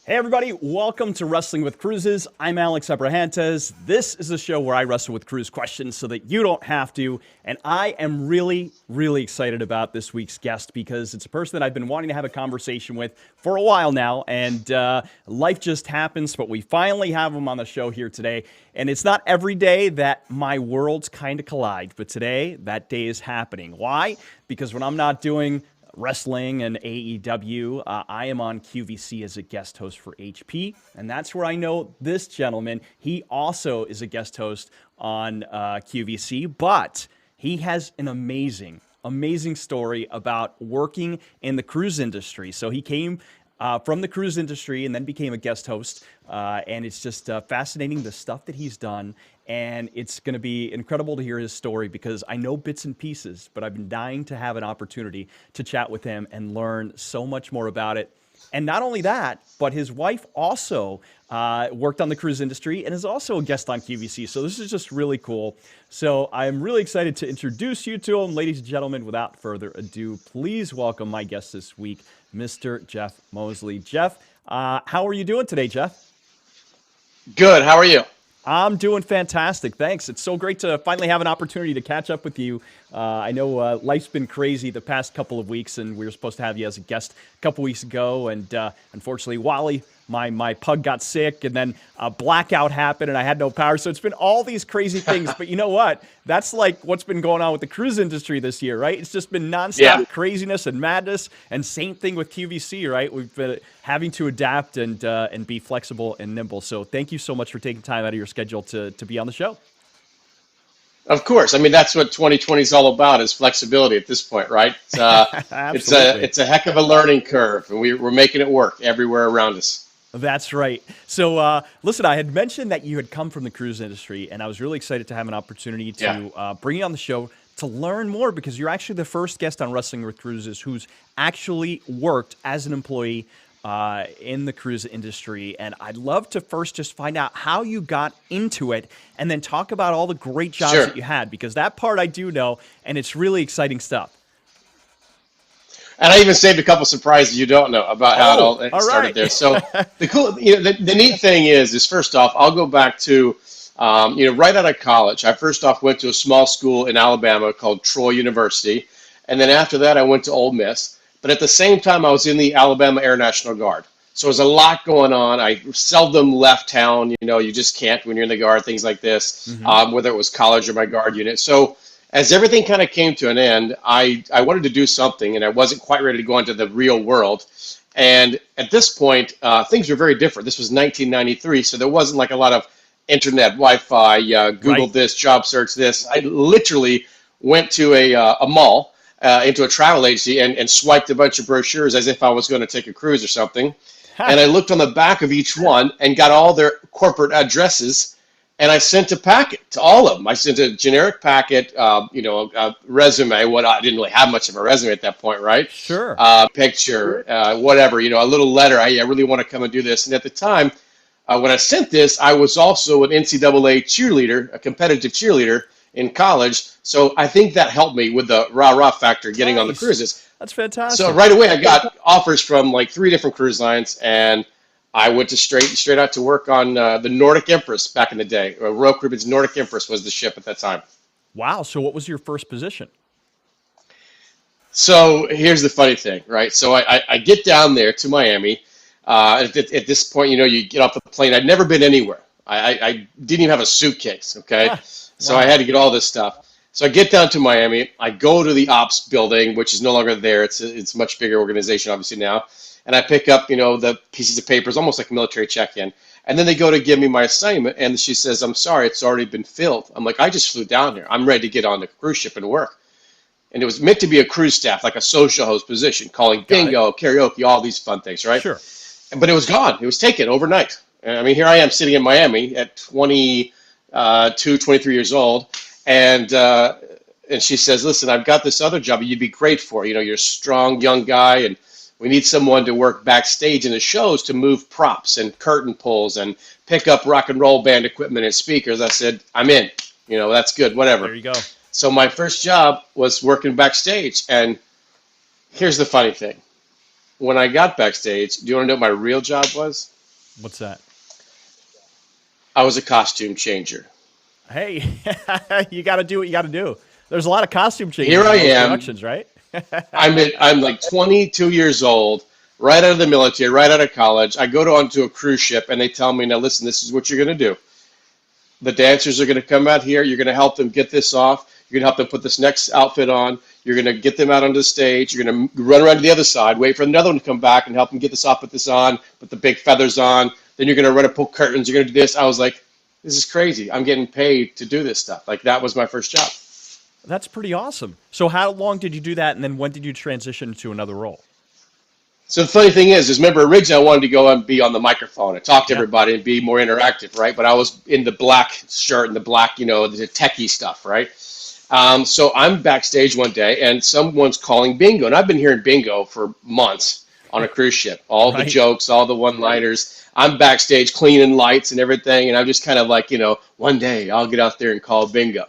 Hey everybody, welcome to Wrestling with Cruises. I'm Alex Abrahantes. This is a show where I wrestle with cruise questions so that you don't have to. And I am really excited about this week's guest because it's a person that I've been wanting to have a conversation with for a while now. And life just happens, but we finally have him on the show here today. And it's not every day that my worlds kind of collide, but today that day is happening. Why? Because when I'm not doing wrestling and AEW. I am on QVC as a guest host for HP, and that's where I know this gentleman. He also is a guest host on QVC, but he has an amazing story about working in the cruise industry. So he came from the cruise industry and then became a guest host, and it's just fascinating the stuff that he's done. And it's going to be incredible to hear his story because I know bits and pieces, but I've been dying to have an opportunity to chat with him and learn so much more about it. And not only that, but his wife also worked on the cruise industry and is also a guest on QVC. So this is just really cool. So I'm really excited to introduce you to him. Ladies and gentlemen, without further ado, please welcome my guest this week, Mr. Jeff Moseley. Jeff, how are you doing today, Jeff? Good. How are you? I'm doing fantastic. Thanks. It's so great to finally have an opportunity to catch up with you. I know life's been crazy the past couple of weeks, and we were supposed to have you as a guest a couple weeks ago. And unfortunately, Wally, my pug, got sick, and then a blackout happened, and I had no power. So it's been all these crazy things. But you know what? That's like what's been going on with the cruise industry this year, right? It's just been nonstop craziness and madness. And same thing with QVC, right? We've been having to adapt and be flexible and nimble. So thank you so much for taking time out of your schedule to be on the show. Of course. I mean, that's what 2020 is all about, is flexibility at this point, right? It's a heck of a learning curve, and we're making it work everywhere around us. That's right. So, listen, I had mentioned that you had come from the cruise industry, and I was really excited to have an opportunity to bring you on the show to learn more, because you're actually the first guest on Wrestling with Cruises who's actually worked as an employee in the cruise industry. And I'd love to first just find out how you got into it and then talk about all the great jobs that you had, because that part I do know, and it's really exciting stuff. And I even saved a couple surprises you don't know about how it all started there. So the neat thing is first off, I'll go back to, right out of college. I first off went to a small school in Alabama called Troy University. And then after that, I went to Ole Miss. But at the same time, I was in the Alabama Air National Guard. So there's a lot going on. I seldom left town. You just can't when you're in the Guard, things like this, whether it was college or my Guard unit. So as everything kind of came to an end, I wanted to do something, and I wasn't quite ready to go into the real world. And at this point, things were very different. This was 1993, so there wasn't like a lot of internet, Wi-Fi, Google this, job search this. I literally went to a mall, into a travel agency, and swiped a bunch of brochures as if I was going to take a cruise or something. And I looked on the back of each one and got all their corporate addresses. And I sent a packet to all of them. I sent a generic packet, a resume. I didn't really have much of a resume at that point, right? Sure. Picture, whatever, a little letter. I really want to come and do this. And at the time, when I sent this, I was also an NCAA cheerleader, a competitive cheerleader in college. So I think that helped me with the rah-rah factor getting on the cruises. That's fantastic. So right away, I got offers from like 3 different cruise lines, and I went to straight out to work on the Nordic Empress back in the day. Royal Caribbean's Nordic Empress was the ship at that time. Wow. So what was your first position? So here's the funny thing, right? So I get down there to Miami. At this point, you get off the plane. I'd never been anywhere. I didn't even have a suitcase, okay? So I had to get all this stuff. So I get down to Miami. I go to the ops building, which is no longer there. It's a much bigger organization, obviously, now. And I pick up, the pieces of papers, almost like a military check-in. And then they go to give me my assignment, and she says, "I'm sorry, it's already been filled." I'm like, "I just flew down here. I'm ready to get on the cruise ship and work." And it was meant to be a cruise staff, like a social host position, calling bingo, karaoke, all these fun things, right? Sure. But it was gone. It was taken overnight. I mean, here I am sitting in Miami at 22, 23 years old, and she says, "Listen, I've got this other job you'd be great for. You're a strong young guy, and we need someone to work backstage in the shows to move props and curtain pulls and pick up rock and roll band equipment and speakers." I said, "I'm in. That's good, whatever." There you go. So my first job was working backstage. And here's the funny thing. When I got backstage, do you want to know what my real job was? What's that? I was a costume changer. Hey, you got to do what you got to do. There's a lot of costume changes Here in I those am. productions, right? I'm like 22 years old, right out of the military, right out of college. I go onto a cruise ship, and they tell me, now listen, this is what you're going to do. The dancers are going to come out here. You're going to help them get this off. You're going to help them put this next outfit on. You're going to get them out onto the stage. You're going to run around to the other side, wait for another one to come back and help them get this off, put this on, put the big feathers on. Then you're going to run and pull curtains. You're going to do this. I was like, this is crazy. I'm getting paid to do this stuff. Like, that was my first job. That's pretty awesome. So how long did you do that, and then when did you transition to another role? So the funny thing is remember, originally I wanted to go and be on the microphone and talk to Yeah. everybody and be more interactive, right? But I was in the black shirt and the black, the techie stuff, right? So I'm backstage one day and someone's calling bingo. And I've been hearing bingo for months on a cruise ship. All the Right. jokes, all the one-liners. I'm backstage cleaning lights and everything. And I'm just kind of like, one day I'll get out there and call bingo.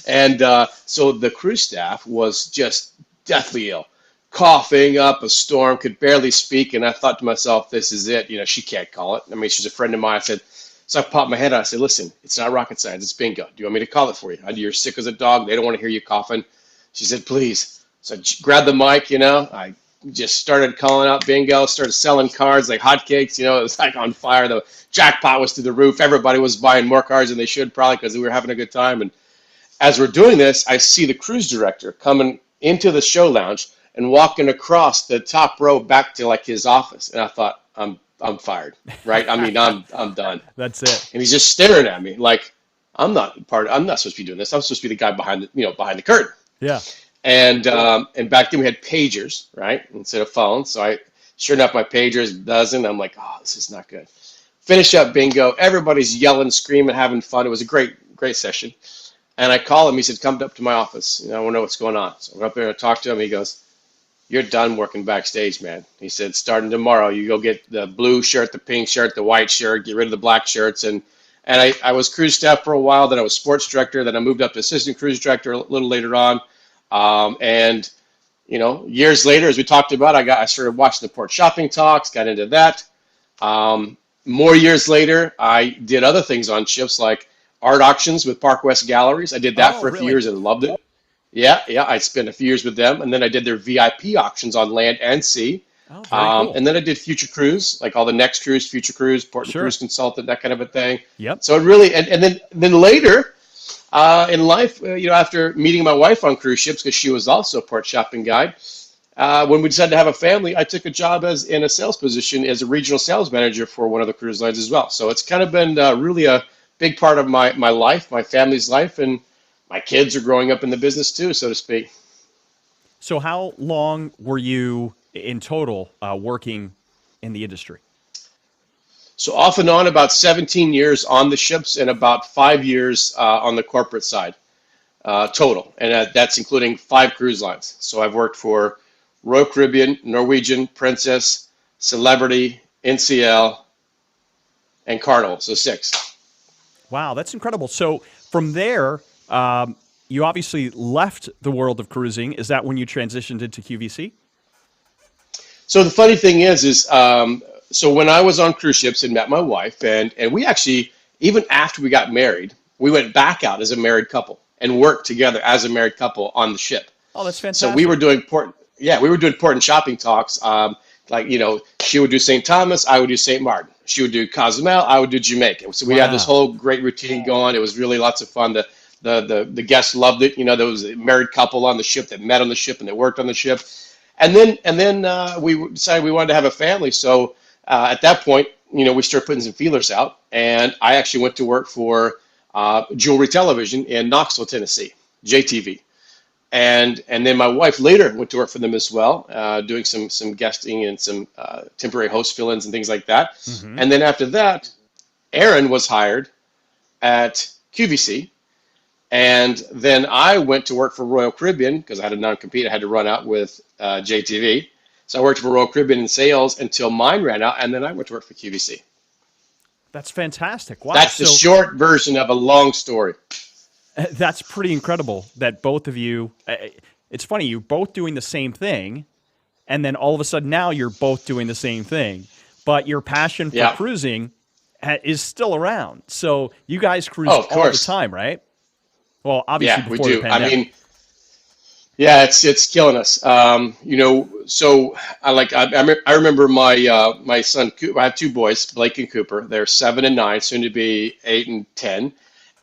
And so the cruise staff was just deathly ill, coughing up a storm, could barely speak. And I thought to myself, this is it. She can't call it. I mean, she's a friend of mine. I said, so I popped my head out. I said, listen, it's not rocket science. It's bingo. Do you want me to call it for you? You're sick as a dog. They don't want to hear you coughing. She said, please. So I grabbed the mic, I just started calling out bingo, started selling cards like hotcakes. It was like on fire. The jackpot was through the roof. Everybody was buying more cards than they should probably because we were having a good time. And as we're doing this, I see the cruise director coming into the show lounge and walking across the top row back to like his office. And I thought, I'm fired, right? I mean, I'm done. That's it. And he's just staring at me like I'm not supposed to be doing this. I'm supposed to be the guy behind the curtain. Yeah. And back then we had pagers, right, instead of phones. So sure enough, my pager is buzzing. I'm like, oh, this is not good. Finish up bingo. Everybody's yelling, screaming, having fun. It was a great session. And I call him. He said, come up to my office. I want to know what's going on. So I went up there and talked to him. He goes, you're done working backstage, man. He said, starting tomorrow, you go get the blue shirt, the pink shirt, the white shirt, get rid of the black shirts. And I was cruise staff for a while. Then I was sports director. Then I moved up to assistant cruise director a little later on. And years later, as we talked about, I started watching the port shopping talks, got into that. More years later, I did other things on ships like art auctions with Park West Galleries. I did that Oh, for a few really? years and loved it. Yeah, I spent a few years with them, and then I did their VIP auctions on land and sea. Oh, very cool. And then I did Future Cruise, like all the Next Cruise, Future Cruise, Port and Sure. Cruise Consultant, that kind of a thing. Yep. So it really, and then later in life, after meeting my wife on cruise ships, because she was also a port shopping guide, when we decided to have a family, I took a job in a sales position as a regional sales manager for one of the cruise lines as well. So it's kind of been really a big part of my life, my family's life, and my kids are growing up in the business too, so to speak. So how long were you in total working in the industry? So off and on, about 17 years on the ships and about 5 years on the corporate side total. And that's including 5 cruise lines. So I've worked for Royal Caribbean, Norwegian, Princess, Celebrity, NCL, and Carnival, so 6. Wow, that's incredible. So from there, you obviously left the world of cruising. Is that when you transitioned into QVC? So the funny thing is so when I was on cruise ships and met my wife, and we actually, even after we got married, we went back out as a married couple and worked together as a married couple on the ship. Oh, that's So fantastic. we were doing port and shopping talks. She would do St. Thomas, I would do St. Martin. She would do Cozumel, I would do Jamaica. So we had this Wow. whole great routine going. It was really lots of fun. The guests loved it. There was a married couple on the ship that met on the ship and that worked on the ship. And then we decided we wanted to have a family. So at that point, we started putting some feelers out. And I actually went to work for Jewelry Television in Knoxville, Tennessee, JTV. And then my wife later went to work for them as well, doing some guesting and some temporary host fill-ins and things like that. Hmm. And then after that, Aaron was hired at QVC. And then I went to work for Royal Caribbean because I had a non-compete I had to run out with JTV. So I worked for Royal Caribbean in sales until mine ran out, and then I went to work for QVC. That's fantastic. Wow. That's the So short version of a long story. that's pretty incredible that both of you, it's funny, you're both doing the same thing, and then all of a sudden now you're both doing the same thing. but your passion for Yeah. cruising is still around. So you guys cruise Oh, of all the course. time, right? Well, obviously Yeah, we before the do. I pandemic. mean, yeah, it's killing us. So I remember my son. I have two boys, Blake and Cooper. They're 7 and 9, soon to be 8 and 10,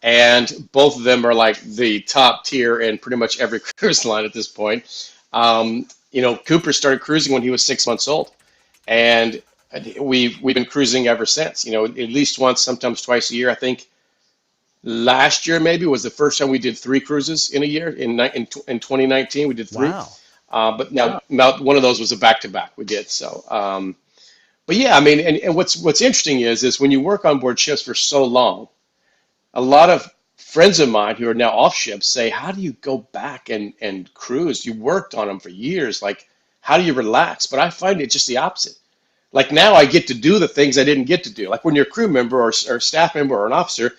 and both of them are like the top tier in pretty much every cruise line at this point. Cooper started cruising when he was 6 months old, and we've been cruising ever since. At least once, sometimes twice a year. I think last year maybe was the first time we did 3 cruises in a year. In 2019 we did 3, Wow. but now one of those was a back-to-back we did. So but yeah, I mean, and what's interesting is when you work on board ships for so long, a lot of friends of mine who are now off ships say, how do you go back and cruise? You worked on them for years. Like, how do you relax? But I find it just the opposite. Like, now I get to do the things I didn't get to do. Like when you're a crew member or staff member or an officer,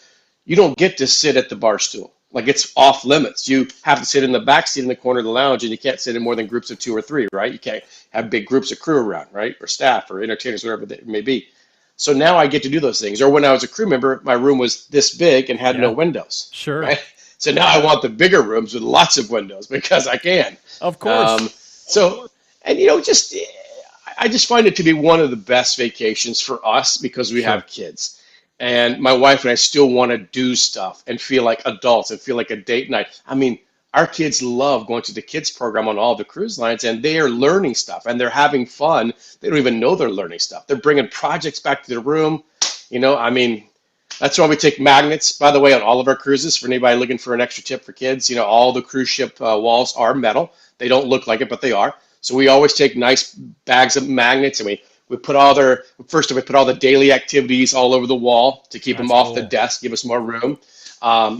you don't get to sit at the bar stool. Like, it's off limits. You have to sit in the back seat in the corner of the lounge, and you can't sit in more than groups of 2 or 3, right? You can't have big groups of crew around, right? Or staff or entertainers, whatever it may be. So now I get to do those things. Or when I was a crew member, my room was this big and had no Yeah. windows, Sure. right? So now I want the bigger rooms with lots of windows because I can. Of Um, course. so, and just I just find it to be one of the best vacations for us because we Sure. have kids. And my wife and I still want to do stuff and feel like adults and feel like a date night. I mean, our kids love going to the kids program on all the cruise lines, and they are learning stuff and they're having fun. They don't even know they're learning stuff. They're bringing projects back to their room. I mean, that's why we take magnets, by the way, on all of our cruises. For anybody looking for an extra tip for kids, all the cruise ship walls are metal. They don't look like it, but they are. So we always take nice bags of magnets, and we put we put all the daily activities all over the wall to keep them That's off the cool. desk, give us more room.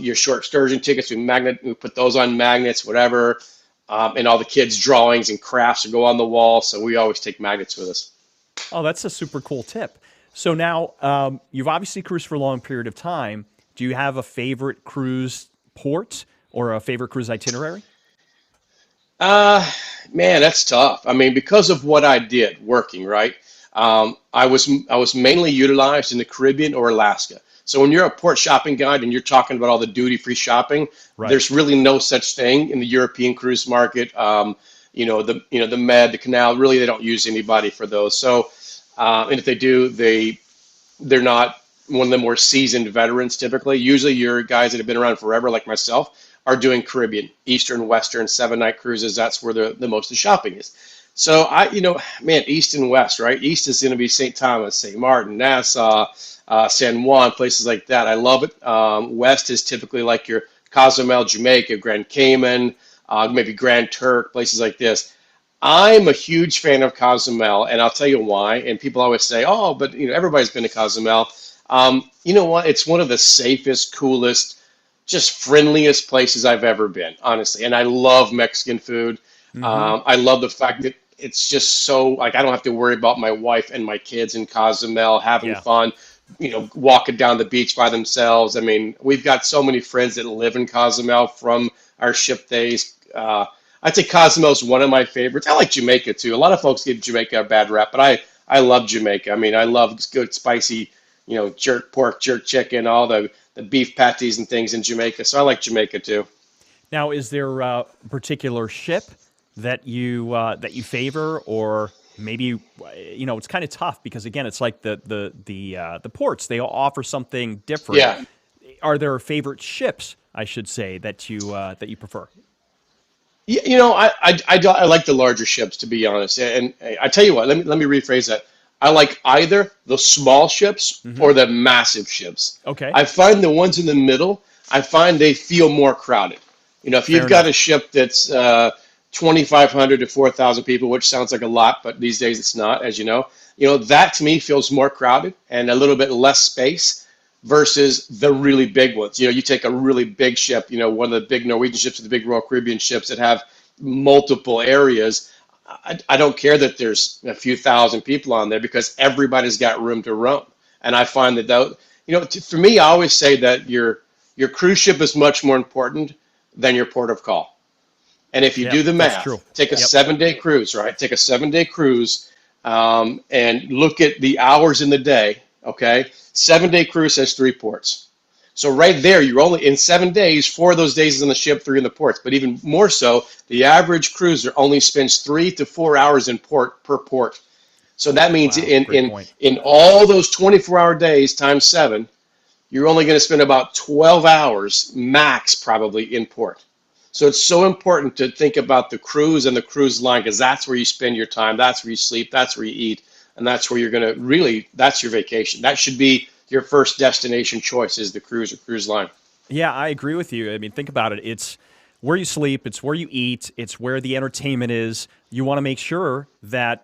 Your short excursion tickets, we put those on magnets, whatever. And all the kids' drawings and crafts go on the wall. So we always take magnets with us. Oh, that's a super cool tip. So now you've obviously cruised for a long period of time. Do you have a favorite cruise port or a favorite cruise itinerary? Uh, Man, that's tough. I mean, because of what I did working, right? I was mainly utilized in the Caribbean or Alaska. So when you're a port shopping guide and you're talking about all the duty-free shopping, Right. there's really no such thing in the European cruise market. The Med, the Canal, really they don't use anybody for those. So, and if they do, they're not one of the more seasoned veterans typically. Usually your guys that have been around forever, like myself, are doing Caribbean, Eastern, Western, 7-night cruises. That's where the most of the shopping is. So man, East and West, right? East is going to be St. Thomas, St. Martin, Nassau, San Juan, places like that. I love it. West is typically like your Cozumel, Jamaica, Grand Cayman, maybe Grand Turk, places like this. I'm a huge fan of Cozumel, and I'll tell you why. And people always say, "Oh, but everybody's been to Cozumel." You know what? It's one of the safest, coolest, just friendliest places I've ever been, honestly. And I love Mexican food. Mm-hmm. I love the fact that it's just so like I don't have to worry about my wife and my kids in Cozumel having Yeah. fun, walking down the beach by themselves. I mean, we've got so many friends that live in Cozumel from our ship days. I'd say Cozumel's one of my favorites. I like Jamaica too. A lot of folks give Jamaica a bad rap, but I love Jamaica. I mean, I love good spicy, jerk pork, jerk chicken, all the beef patties and things in Jamaica. So I like Jamaica too. Now, is there a particular ship that you favor, or maybe it's kind of tough because again, it's like the ports they all offer something different. Yeah. Are there favorite ships, I should say, that you prefer? I like the larger ships to be honest, and I tell you what, let me rephrase that. I like either the small ships Hmm. or the massive ships. Okay, I find the ones in the middle, I find they feel more crowded. If fair you've got enough. a ship that's 2,500 to 4,000 people, which sounds like a lot, but these days it's not, as you know. That to me feels more crowded and a little bit less space versus the really big ones. You take a really big ship, one of the big Norwegian ships or the big Royal Caribbean ships that have multiple areas. I don't care that there's a few thousand people on there because everybody's got room to roam. And I find for me, I always say that your cruise ship is much more important than your port of call. And if you Yeah, do the that's true. math, take a Yep. 7-day cruise, right? Take a 7-day cruise. and look at the hours in the day, okay, 7-day cruise has 3 ports. So right there, you're only in 7 days, 4 of those days is on the ship, 3 in the ports. But even more so, the average cruiser only spends 3 to 4 hours in port per port. So that means Wow, in great in point. in all those 24-hour days times 7, you're only going to spend about 12 hours max probably in port. So it's so important to think about the cruise and the cruise line, because that's where you spend your time, that's where you sleep, that's where you eat, and that's where you're going to really, that's your vacation. That should be your first destination choice, is the cruise or cruise line. Yeah, I agree with you. I mean, think about it. It's where you sleep, it's where you eat, it's where the entertainment is. You want to make sure that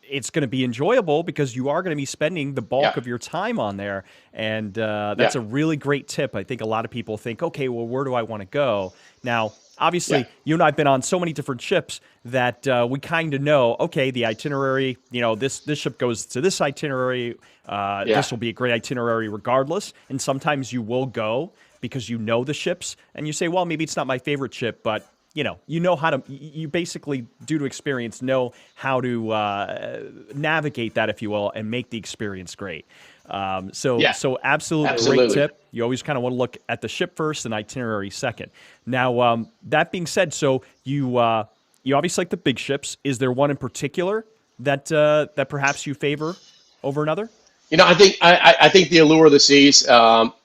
it's going to be enjoyable because you are going to be spending the bulk Yeah, of your time on there. And yeah, that's a really great tip. I think a lot of people think, okay, well, where do I want to go? Now, yeah, obviously, you and I have been on so many different ships that we kind of know, okay, the itinerary, this ship goes to this itinerary. yeah, This will be a great itinerary regardless. And sometimes you will go because you know the ships and you say, well, maybe it's not my favorite ship, but you know how to, you basically, due to experience, know how to navigate that, if you will, and make the experience great. So yeah, so absolute great absolutely. tip. You always kind of want to look at the ship first and itinerary second. Now, that being said, so you obviously like the big ships. Is there one in particular that perhaps you favor over another? I think the Allure of the Seas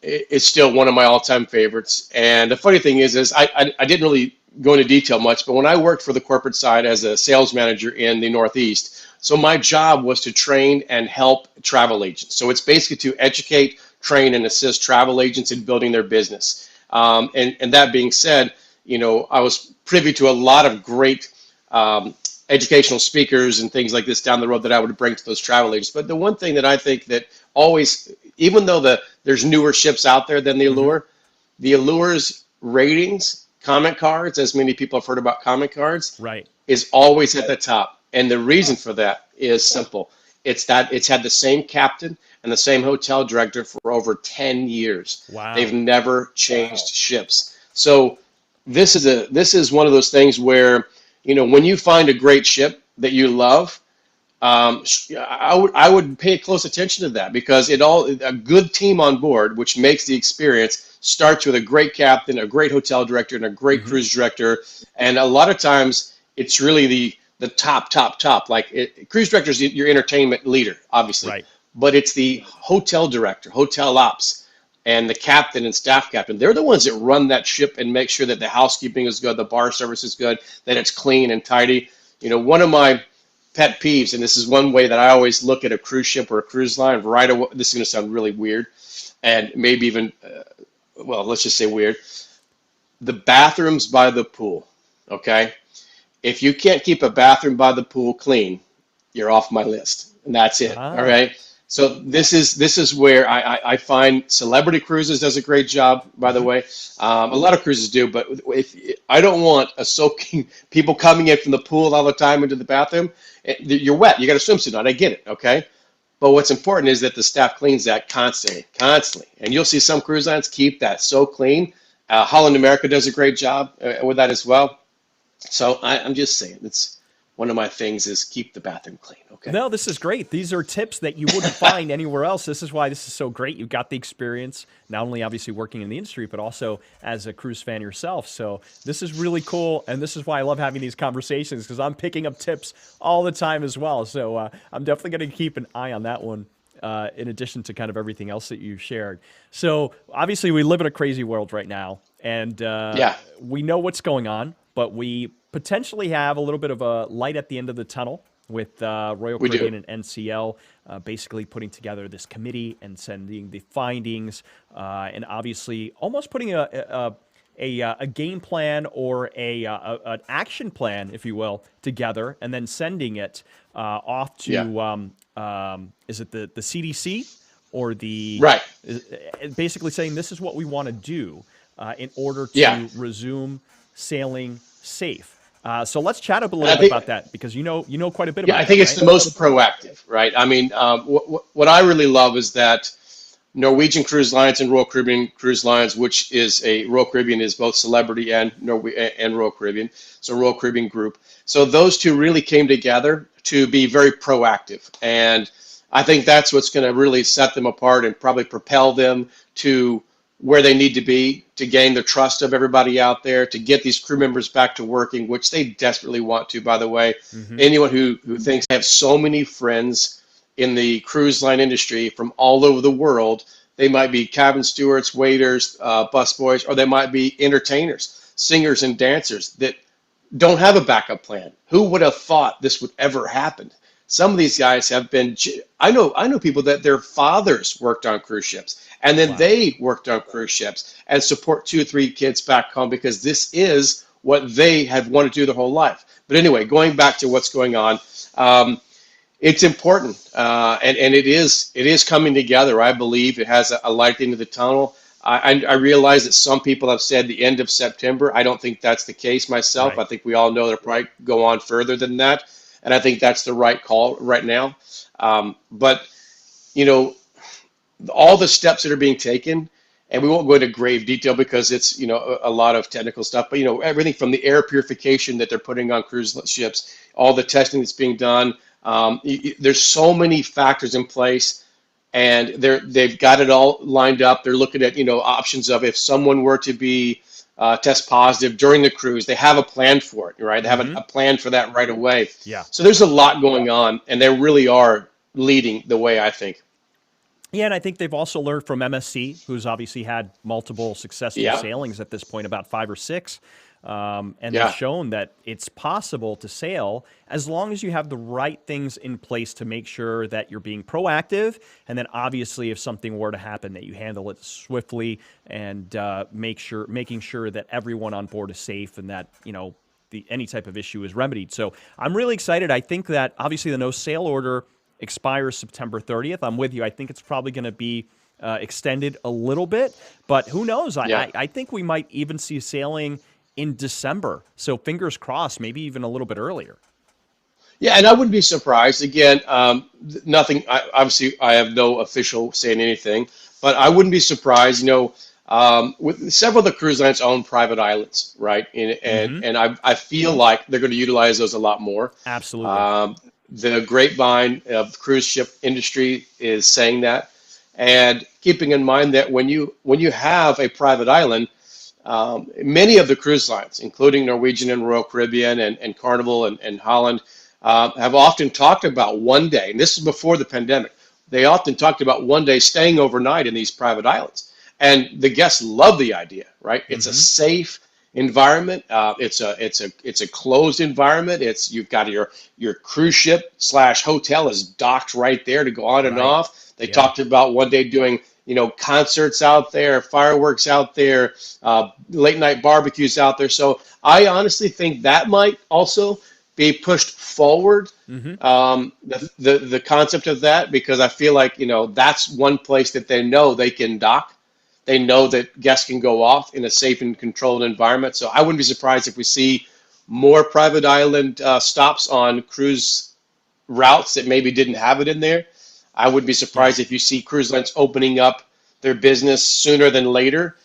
is still one of my all-time favorites. And the funny thing is I didn't really go into detail much, but when I worked for the corporate side as a sales manager in the Northeast, so my job was to train and help travel agents. So it's basically to educate, train, and assist travel agents in building their business. And that being said, I was privy to a lot of great educational speakers and things like this down the road that I would bring to those travel agents. But the one thing that I think that always, even though there's newer ships out there than Hmm. The Allure's ratings, comment cards, as many people have heard about comment cards, Right. is always at the top. And the reason for that is simple. It's that it's had the same captain and the same hotel director for over 10 years. They've Wow. never changed ships. So this is one of those things where, when you find a great ship that you love, I would pay close attention to that, because a good team on board, which makes the experience, starts with a great captain, a great hotel director, and a great Hmm. cruise director. And a lot of times, it's really the top. Like cruise director is your entertainment leader, obviously, Right. but it's the hotel director, hotel ops, and the captain and staff captain. They're the ones that run that ship and make sure that the housekeeping is good, the bar service is good, that it's clean and tidy. One of my pet peeves, and this is one way that I always look at a cruise ship or a cruise line right away. This is going to sound really weird, and maybe even, well, let's just say weird. The bathrooms by the pool, okay? If you can't keep a bathroom by the pool clean, you're off my list, and that's it. All Ah. right. So this is where I find Celebrity Cruises does a great job. By the Hmm. way, a lot of cruises do, but if I don't want a soaking people coming in from the pool all the time into the bathroom, you're wet. You got a swimsuit on. I get it. Okay. But what's important is that the staff cleans that constantly, and you'll see some cruise lines keep that so clean. Holland America does a great job with that as well. So I'm just saying, it's one of my things is keep the bathroom clean. Okay. No, this is great. These are tips that you wouldn't find anywhere else. This is why this is so great. You've got the experience, not only obviously working in the industry, but also as a cruise fan yourself. So this is really cool. And this is why I love having these conversations, because I'm picking up tips all the time as well. So I'm definitely going to keep an eye on that one. In addition to kind of everything else that you shared. So obviously we live in a crazy world right now, and Yeah, we know what's going on, but we potentially have a little bit of a light at the end of the tunnel with Royal we do. Caribbean and NCL basically putting together this committee and sending the findings, and obviously almost putting a game plan or an action plan, if you will, together, and then sending it off Yeah. to is it the CDC or the Right. basically saying this is what we want to do in order Yeah. to resume sailing safe. So let's chat a And little I bit think, about that, because you know quite a bit yeah, about I that, think it's right? the most proactive, right? I mean, what I really love is that Norwegian Cruise Lines and Royal Caribbean Cruise Lines, which is Royal Caribbean is both Celebrity and Royal Caribbean, so Royal Caribbean Group. So those two really came together to be very proactive. And I think that's what's going to really set them apart and probably propel them to where they need to be to gain the trust of everybody out there, to get these crew members back to working, which they desperately want to, by the way. Anyone who thinks they have so many friends in the cruise line industry from all over the world, they might be cabin stewards, waiters, busboys, or they might be entertainers, singers and dancers that don't have a backup plan. Who would have thought this would ever happen? Some of these guys have been, I know people that their fathers worked on cruise ships, and then they worked on cruise ships and support 2 or 3 kids back home because this is what they have wanted to do their whole life. But anyway, going back to what's going on, it's important, and it is coming together. I believe it has a light at the end of the tunnel. I realize that some people have said the end of September. I don't think that's the case myself. I think we all know they'll probably go on further than that. And I think that's the right call right now. But, all the steps that are being taken, and we won't go into grave detail because it's, a lot of technical stuff, but, everything from the air purification that they're putting on cruise ships, all the testing that's being done. There's so many factors in place, and they've got it all lined up. They're looking at, options of if someone were to be test positive during the cruise, they have a plan for it, right? They have a plan for that right away. Yeah. So there's a lot going on, and they really are leading the way, I think. Yeah, and I think they've also learned from MSC, who's obviously had multiple successful sailings at this point, about 5 or 6. And they've shown that it's possible to sail as long as you have the right things in place to make sure that you're being proactive. And then obviously if something were to happen, that you handle it swiftly and making sure that everyone on board is safe and that, any type of issue is remedied. So I'm really excited. I think that obviously the no sail order expires September 30th. I'm with you. I think it's probably going to be extended a little bit, but who knows? I think we might even see sailing in December. So fingers crossed, maybe even a little bit earlier. Yeah, and I wouldn't be surprised. Again, nothing, obviously I have no official saying anything, but I wouldn't be surprised, with several of the cruise lines own private islands, right? And I feel like they're going to utilize those a lot more. Absolutely. The grapevine of the cruise ship industry is saying that. And keeping in mind that when you have a private island, many of the cruise lines, including Norwegian and Royal Caribbean and Carnival and Holland, have often talked about one day, and this is before the pandemic, they often talked about one day staying overnight in these private islands. And the guests love the idea, right? It's a safe environment. It's a closed environment. You've got your cruise ship / hotel is docked right there to go on and off. They talked about one day doing concerts out there, fireworks out there, late night barbecues out there. So I honestly think that might also be pushed forward, the concept of that, because I feel like, that's one place that they know they can dock. They know that guests can go off in a safe and controlled environment. So I wouldn't be surprised if we see more private island stops on cruise routes that maybe didn't have it in there. I would be surprised if you see cruise lines opening up their business sooner than later,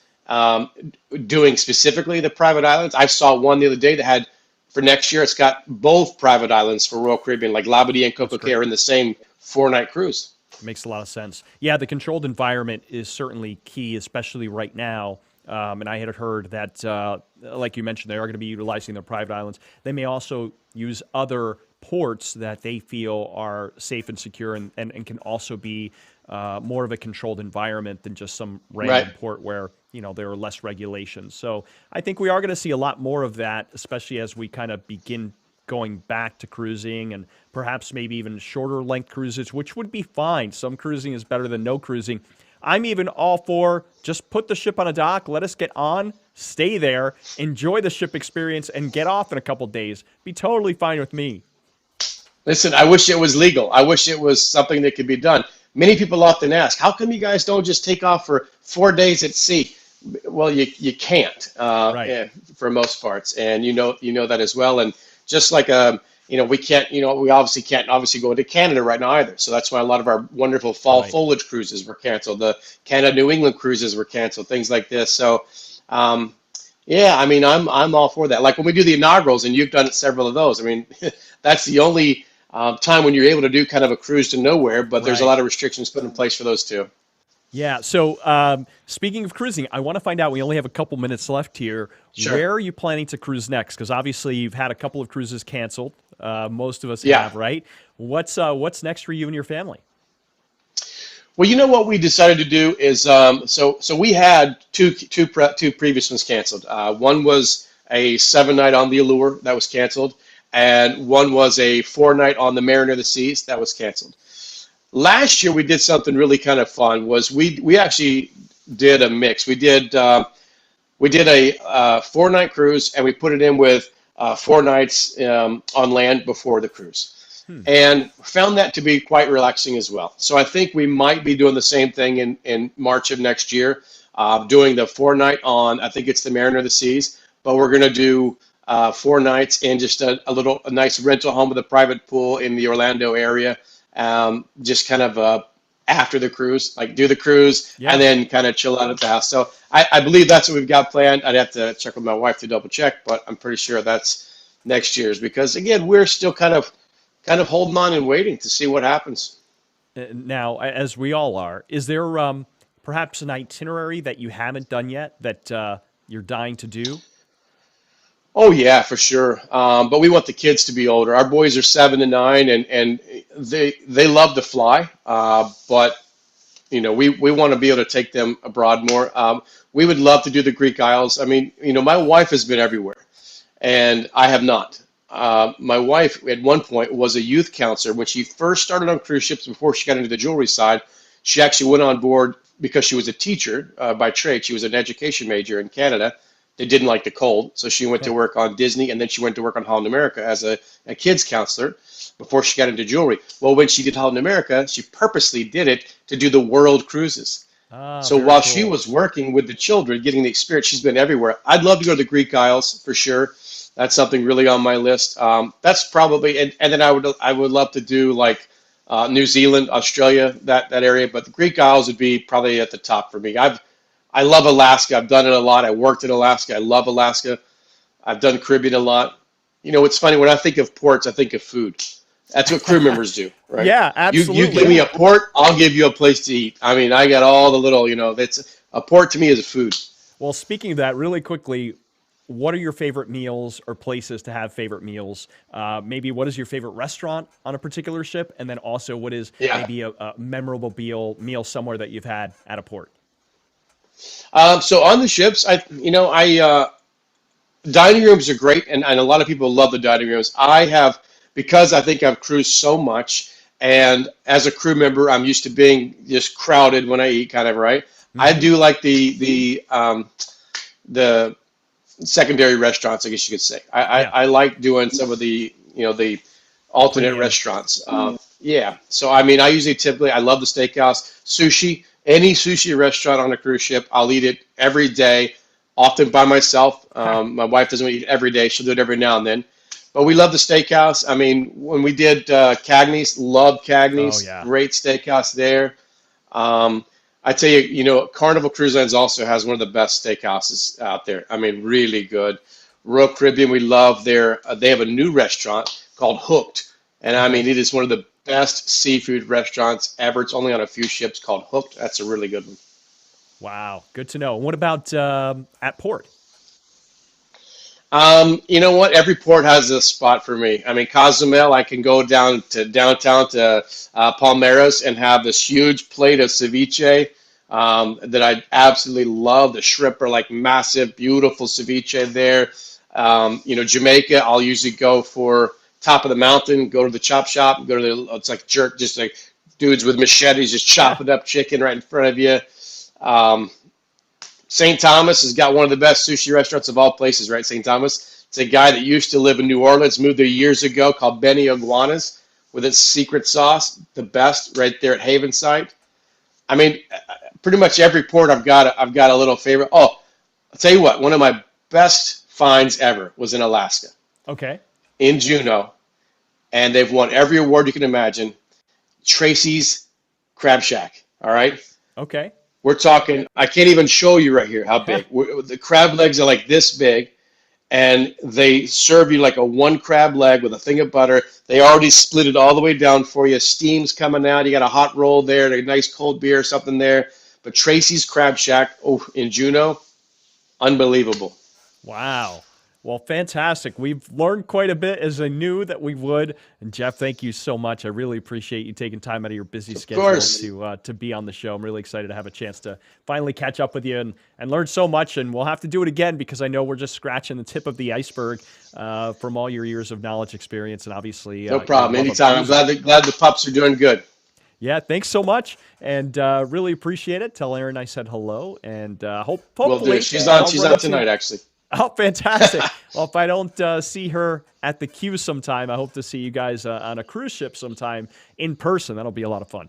doing specifically the private islands. I saw one the other day that had, for next year, it's got both private islands for Royal Caribbean, like Labadee and Coco Cay are in the same 4-night cruise. Makes a lot of sense. Yeah, the controlled environment is certainly key, especially right now. And I had heard that, like you mentioned, they are going to be utilizing their private islands. They may also use other ports that they feel are safe and secure and can also be more of a controlled environment than just some random port where, there are less regulations. So I think we are going to see a lot more of that, especially as we kind of begin going back to cruising and perhaps maybe even shorter length cruises, which would be fine. Some cruising is better than no cruising. I'm even all for just put the ship on a dock, let us get on, stay there, enjoy the ship experience, and get off in a couple days. Be totally fine with me. Listen, I wish it was legal. I wish it was something that could be done. Many people often ask, how come you guys don't just take off for 4 days at sea? Well, you can't for most parts, and you know that as well. And just like we can't, we obviously can't go into Canada right now either. So that's why a lot of our wonderful fall foliage cruises were canceled. The Canada New England cruises were canceled. Things like this. So yeah, I mean, I'm all for that. Like when we do the inaugurals, and you've done several of those. I mean, that's the only time when you're able to do kind of a cruise to nowhere, but there's a Right. lot of restrictions put in place for those too. Yeah. So, speaking of cruising, I want to find out. We only have a couple minutes left here. Sure. Where are you planning to cruise next? Because obviously you've had a couple of cruises canceled. Most of us Yeah. have, right? What's next for you and your family? Well, you know what we decided to do is so we had two previous ones canceled. One was a 7 night on the Allure that was canceled, and one was a 4 night on the Mariner of the Seas that was canceled. Last year we did something really kind of fun. Was we actually did a mix. We did a 4 night cruise, and we put it in with 4 nights on land before the cruise, Hmm. and found that to be quite relaxing as well. So I think we might be doing the same thing in March of next year, doing the 4 night on, I think it's the Mariner of the Seas, but we're going to do 4 nights in just a nice rental home with a private pool in the Orlando area, just kind of after the cruise, like do the cruise Yeah. and then kind of chill out at the house. So I believe that's what we've got planned. I'd have to check with my wife to double check, but I'm pretty sure that's next year's because again, we're still kind of holding on and waiting to see what happens. Now, as we all are, is there perhaps an itinerary that you haven't done yet that you're dying to do? Oh yeah, for sure. But we want the kids to be older. Our boys are 7 and 9, and they love to fly. But we want to be able to take them abroad more. We would love to do the Greek Isles. I mean, my wife has been everywhere, and I have not. My wife at one point was a youth counselor when she first started on cruise ships before she got into the jewelry side. She actually went on board because she was a teacher by trade. She was an education major in Canada. They didn't like the cold, so she went to work on Disney, and then she went to work on Holland America as a kids counselor before she got into jewelry. Well, when she did Holland America, she purposely did it to do the world cruises. Ah, So very while she cool. was working with the children, getting the experience, she's been everywhere. I'd love to go to the Greek Isles for sure. That's something really on my list. That's probably, and then I would love to do like New Zealand, Australia, that area. But the Greek Isles would be probably at the top for me. I love Alaska. I've done it a lot. I worked in Alaska. I love Alaska. I've done Caribbean a lot. It's funny when I think of ports, I think of food. That's what crew members do, right? Yeah, You give absolutely. me a port, I'll give you a place to eat. I mean, I got all the little, that's a port to me is food. Well, speaking of that, really quickly, what are your favorite meals or places to have favorite meals? Maybe what is your favorite restaurant on a particular ship? And then also, what is Yeah. maybe a memorable meal somewhere that you've had at a port? So on the ships, dining rooms are great, and a lot of people love the dining rooms. Because I think I've cruised so much, and as a crew member, I'm used to being just crowded when I eat, kind of, right? I Hmm. do like the secondary restaurants, I guess you could say. Yeah. I like doing some of the alternate Premium. restaurants. Yeah. So I mean, I love the steakhouse, sushi. Any sushi restaurant on a cruise ship, I'll eat it every day, often by myself. My wife doesn't eat every day; she'll do it every now and then. But we love the steakhouse. I mean, when we did Cagney's, loved Oh Cagney's, yeah. great steakhouse there. Um, I tell you, Carnival Cruise Lines also has one of the best steakhouses out there. I mean, really good. Royal Caribbean, we love their. They have a new restaurant called Hooked, and I Okay. mean, it is one of the best seafood restaurants ever. It's only on a few ships called Hooked. That's a really good one. Wow. Good to know. What about at port? You know what? Every port has a spot for me. I mean, Cozumel, I can go down to downtown to Palmeras and have this huge plate of ceviche that I absolutely love. The shrimp are like massive, beautiful ceviche there. Jamaica, I'll usually go for top of the mountain, go to the chop shop, go to it's like jerk, just like dudes with machetes just chopping up chicken right in front of you. Um, St. Thomas has got one of the best sushi restaurants of all places, right? St. Thomas. It's a guy that used to live in New Orleans, moved there years ago, called Benny Iguanas, with its secret sauce, the best, right there at Havenside. I mean, pretty much every port I've got a little favorite. Oh, I'll tell you what, one of my best finds ever was in Alaska, Okay. in Juneau, and they've won every award you can imagine. Tracy's Crab Shack. All right. Okay. We're talking, I can't even show you right here how big. The crab legs are like this big, and they serve you like a one crab leg with a thing of butter. They already split it all the way down for you. Steam's coming out. You got a hot roll there, a nice cold beer or something there. But Tracy's Crab Shack, in Juneau, unbelievable. Wow. Well, fantastic. We've learned quite a bit, as I knew that we would. And Jeff, thank you so much. I really appreciate you taking time out of your busy schedule to be on the show. I'm really excited to have a chance to finally catch up with you and learn so much. And we'll have to do it again because I know we're just scratching the tip of the iceberg from all your years of knowledge, experience, and obviously no problem. Anytime. I'm glad the pups are doing good. Yeah, thanks so much, and really appreciate it. Tell Erin I said hello, and hopefully will do. She's on tonight, actually. Oh, fantastic. Well, if I don't see her at the queue sometime, I hope to see you guys on a cruise ship sometime in person. That'll be a lot of fun.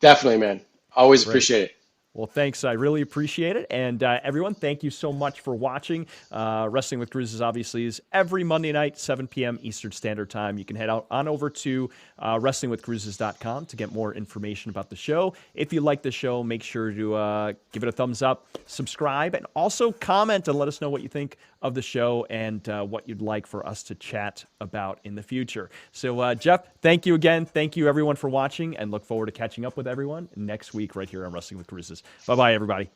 Definitely, man. Always appreciate it. Well, thanks. I really appreciate it. And everyone, thank you so much for watching. Wrestling with Cruises, obviously, is every Monday night, 7 p.m. Eastern Standard Time. You can head on over to wrestlingwithcruises.com to get more information about the show. If you like the show, make sure to give it a thumbs up, subscribe, and also comment and let us know what you think of the show and what you'd like for us to chat about in the future. So, Jeff, thank you again. Thank you, everyone, for watching, and look forward to catching up with everyone next week right here on Wrestling with Cruises. Bye-bye, everybody.